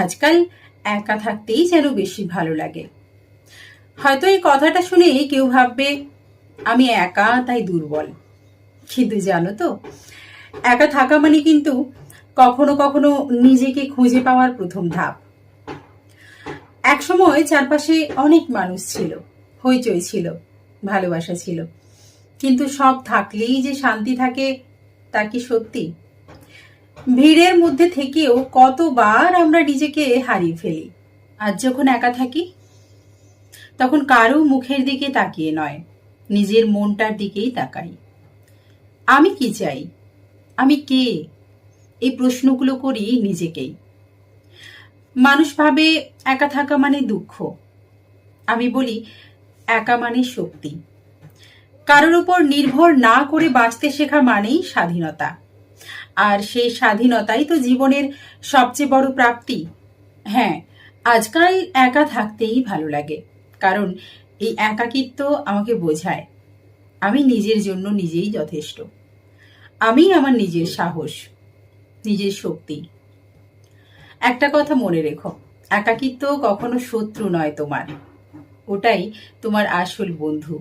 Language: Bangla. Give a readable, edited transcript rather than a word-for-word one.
আজকাল একা থাকতেই যেন বেশি ভালো লাগে। হয়তো এই কথাটা শুনে কেউ ভাববে আমি একা তাই দুর্বল, কিন্তু জানো তো, একা থাকা মানে কিন্তু কখনো কখনো নিজেকে খুঁজে পাওয়ার প্রথম ধাপ। একসময় চারপাশে অনেক মানুষ ছিল, হইচই ছিল, ভালোবাসা ছিল, কিন্তু সব থাকলেই যে শান্তি থাকে তা কি সত্যি? ভিড়ের মধ্যে থেকেও কতবার আমরা নিজেকে হারিয়ে ফেলি। আজ যখন একা থাকি তখন কারো মুখের দিকে তাকিয়ে নয়, নিজের মনটার দিকেই তাকাই। আমি কি চাই, আমি কে, এই প্রশ্নগুলো করি নিজেকেই। মানুষ ভাবে একা থাকা মানে দুঃখ, আমি বলি একা মানে শক্তি। কারোর উপর নির্ভর না করে বাঁচতে শেখা মানেই স্বাধীনতা। আর সেই স্বাধীনতাই তো জীবনের সবচেয়ে বড় প্রাপ্তি। হ্যাঁ, আজকাল একা থাকতেই ভালো লাগে, কারণ এই একাকিত্ব আমাকে বোঝায় আমি নিজের জন্য নিজেই যথেষ্ট। আমি আমার নিজের সাহস, নিজের শক্তি। একটা কথা মনে রেখো, একাকিত্ব কখনো শত্রু নয় তোমার, ওটাই তোমার আসল বন্ধু।